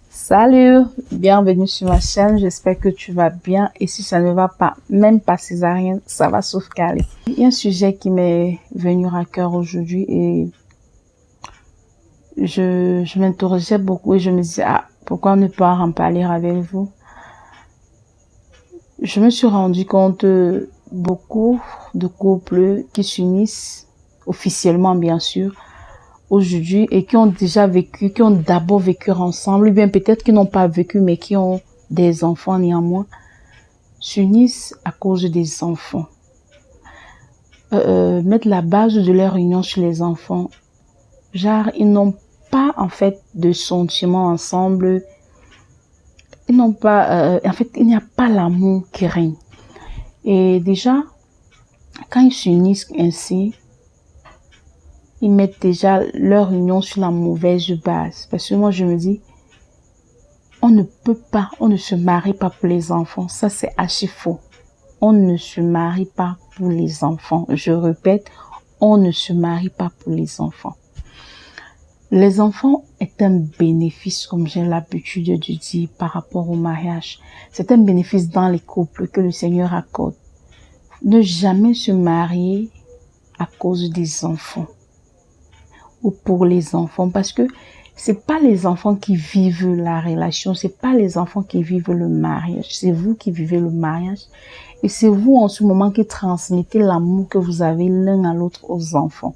Salut, bienvenue sur ma chaîne, j'espère que tu vas bien et si ça ne va pas, même pas césarienne, ça va sauf caler. Il y a un sujet qui m'est venu à cœur aujourd'hui et je m'interrogeais beaucoup et je me disais, pourquoi ne pas en parler avec vous? Je me suis rendu compte beaucoup de couples qui s'unissent officiellement bien sûr aujourd'hui et qui ont déjà vécu, qui ont d'abord vécu ensemble, ou bien peut-être qui n'ont pas vécu mais qui ont des enfants néanmoins, s'unissent à cause des enfants. Mettre la base de leur union sur les enfants. Genre, ils n'ont pas en fait de sentiments ensemble. Ils n'ont pas, en fait, il n'y a pas l'amour qui règne. Et déjà, quand ils s'unissent ainsi, ils mettent déjà leur union sur la mauvaise base. Parce que moi, je me dis, on ne se marie pas pour les enfants. Ça, c'est archi faux. On ne se marie pas pour les enfants. Je répète, on ne se marie pas pour les enfants. Les enfants est un bénéfice, comme j'ai l'habitude de dire, par rapport au mariage. C'est un bénéfice dans les couples que le Seigneur accorde. Ne jamais se marier à cause des enfants ou pour les enfants, parce que c'est pas les enfants qui vivent la relation, c'est pas les enfants qui vivent le mariage, c'est vous qui vivez le mariage et c'est vous en ce moment qui transmettez l'amour que vous avez l'un à l'autre aux enfants.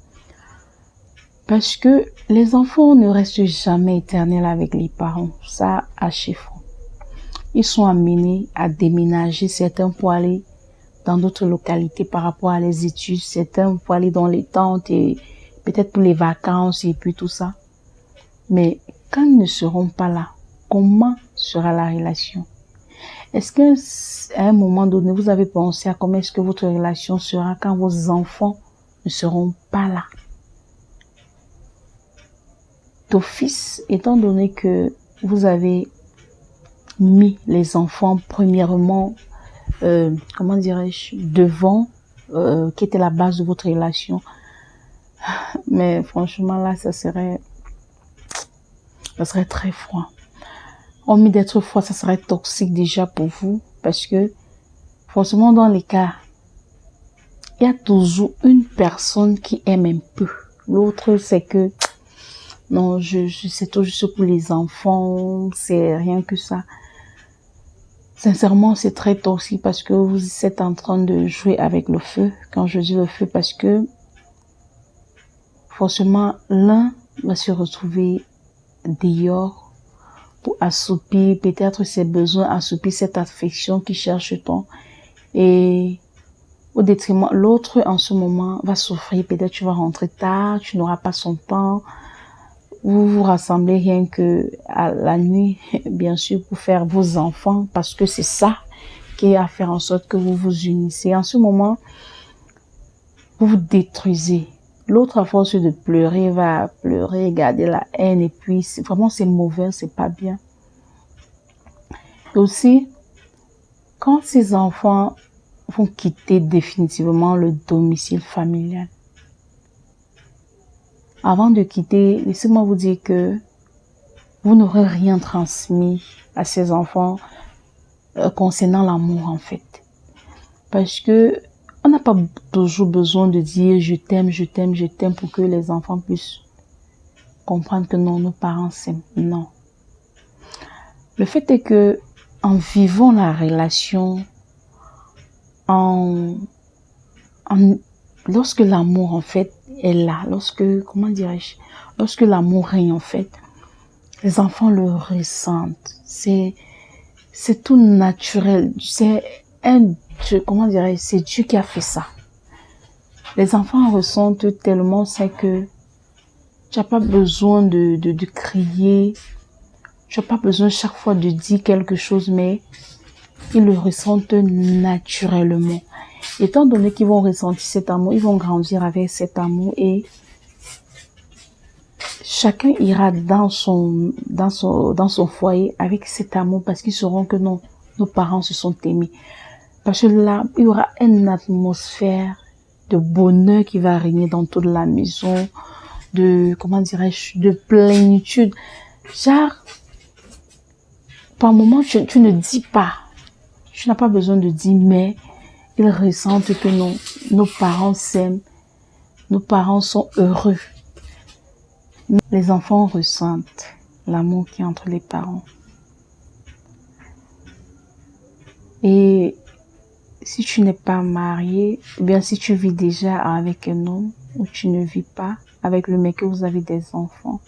Parce que les enfants ne restent jamais éternels avec les parents, ça à chiffre. Ils sont amenés à déménager, certains pour aller dans d'autres localités par rapport à les études, certains pour aller dans les tentes et peut-être pour les vacances et puis tout ça. Mais quand ils ne seront pas là, comment sera la relation? Est-ce qu'à un moment donné, vous avez pensé à comment est-ce que votre relation sera quand vos enfants ne seront pas là? D'office, étant donné que vous avez mis les enfants premièrement, comment dirais-je, devant, qui était la base de votre relation, mais franchement là, ça serait très froid. Omis d'être froid, ça serait toxique déjà pour vous, parce que forcément dans les cas, il y a toujours une personne qui aime un peu. L'autre, c'est que non, c'est tout juste pour les enfants, c'est rien que ça. Sincèrement, c'est très toxique parce que vous êtes en train de jouer avec le feu. Quand je dis le feu, parce que forcément, l'un va se retrouver dehors pour assoupir peut-être ses besoins, assoupir cette affection qu'il cherche tant. Et au détriment, l'autre en ce moment va souffrir. Peut-être tu vas rentrer tard, tu n'auras pas son temps. Vous vous rassemblez rien que à la nuit, bien sûr, pour faire vos enfants, parce que c'est ça qui a fait en sorte que vous vous unissez. En ce moment, vous vous détruisez. L'autre, à force de pleurer, va pleurer, garder la haine, et puis vraiment c'est mauvais, c'est pas bien. Et aussi, quand ces enfants vont quitter définitivement le domicile familial, avant de quitter, laissez-moi vous dire que vous n'aurez rien transmis à ces enfants concernant l'amour en fait. Parce que on n'a pas toujours besoin de dire je t'aime, je t'aime, je t'aime pour que les enfants puissent comprendre que non, nos parents s'aiment. Non. Le fait est que en vivant la relation, lorsque l'amour en fait est là, comment dirais-je, lorsque l'amour règne en fait, les enfants le ressentent. C'est tout naturel. C'est comment dirais-je, c'est Dieu qui a fait ça. Les enfants ressentent tellement, c'est que tu n'as pas besoin de crier, tu n'as pas besoin chaque fois de dire quelque chose, mais ils le ressentent naturellement. Étant donné qu'ils vont ressentir cet amour, ils vont grandir avec cet amour et chacun ira dans son foyer avec cet amour parce qu'ils sauront que non, nos parents se sont aimés. Parce que là, il y aura une atmosphère de bonheur qui va régner dans toute la maison, de, comment dirais-je, de plénitude. Genre, par moment, tu ne dis pas. Tu n'as pas besoin de dire, mais ils ressentent que nos parents s'aiment, nos parents sont heureux. Les enfants ressentent l'amour qui est entre les parents. Et si tu n'es pas marié, ou bien si tu vis déjà avec un homme, ou tu ne vis pas avec le mec que vous avez des enfants,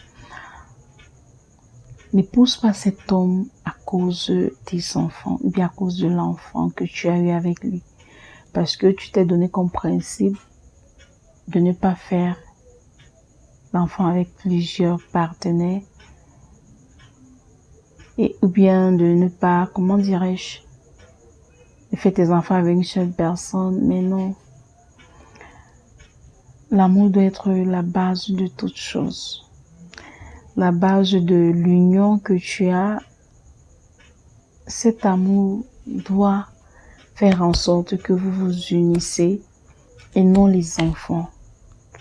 n'épouse pas cet homme à cause des enfants, ou bien à cause de l'enfant que tu as eu avec lui. Parce que tu t'es donné comme principe de ne pas faire l'enfant avec plusieurs partenaires, et ou bien de ne pas, comment dirais-je, faire tes enfants avec une seule personne. Mais non, l'amour doit être la base de toute chose. La base de l'union que tu as, cet amour doit faire en sorte que vous vous unissez et non les enfants.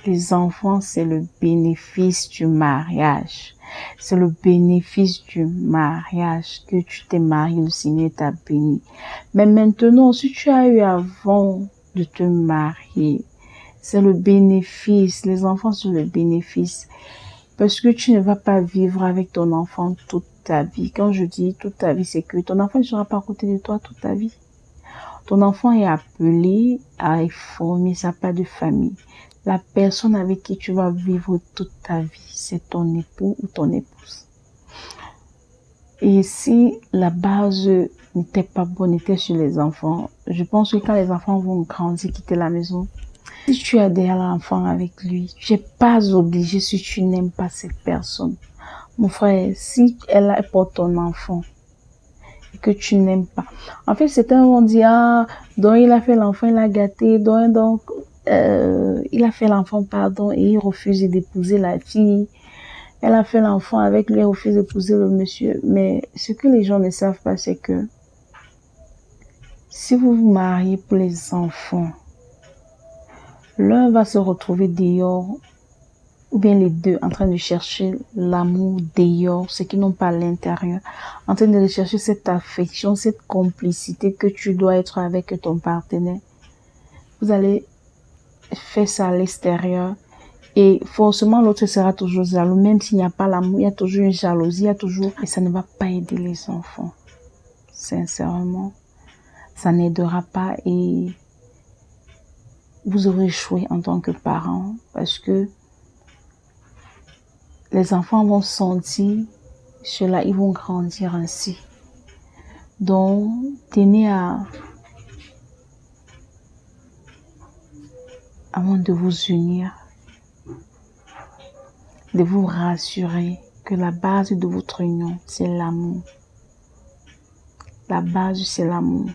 Les enfants, c'est le bénéfice du mariage. C'est le bénéfice du mariage que tu t'es marié, le Seigneur t'a béni. Mais maintenant, si tu as eu avant de te marier, c'est le bénéfice. Les enfants, c'est le bénéfice. Parce que tu ne vas pas vivre avec ton enfant toute ta vie. Quand je dis toute ta vie, c'est que ton enfant ne sera pas à côté de toi toute ta vie. Ton enfant est appelé à former sa part de famille. La personne avec qui tu vas vivre toute ta vie, c'est ton époux ou ton épouse. Et si la base n'était pas bonne, était sur les enfants, je pense que quand les enfants vont grandir, quitter la maison, si tu as déjà l'enfant avec lui, tu n'es pas obligé si tu n'aimes pas cette personne. Mon frère, si elle porte ton enfant et que tu n'aimes pas. En fait, certains vont dire, ah, donc il a fait l'enfant, il a gâté, donc il a fait l'enfant, pardon, et il refuse d'épouser la fille. Elle a fait l'enfant avec lui, elle refuse d'épouser le monsieur. Mais ce que les gens ne savent pas, c'est que si vous vous mariez pour les enfants, l'un va se retrouver dehors, ou bien les deux en train de chercher l'amour dehors, ceux qui n'ont pas à l'intérieur, en train de rechercher cette affection, cette complicité que tu dois être avec ton partenaire. Vous allez faire ça à l'extérieur et forcément l'autre sera toujours jaloux, même s'il n'y a pas l'amour, il y a toujours une jalousie, il y a toujours... Et ça ne va pas aider les enfants. Sincèrement, ça n'aidera pas et vous aurez échoué en tant que parent parce que les enfants vont sentir cela, ils vont grandir ainsi. Donc, tenez avant de vous unir, de vous rassurer que la base de votre union, c'est l'amour. La base, c'est l'amour.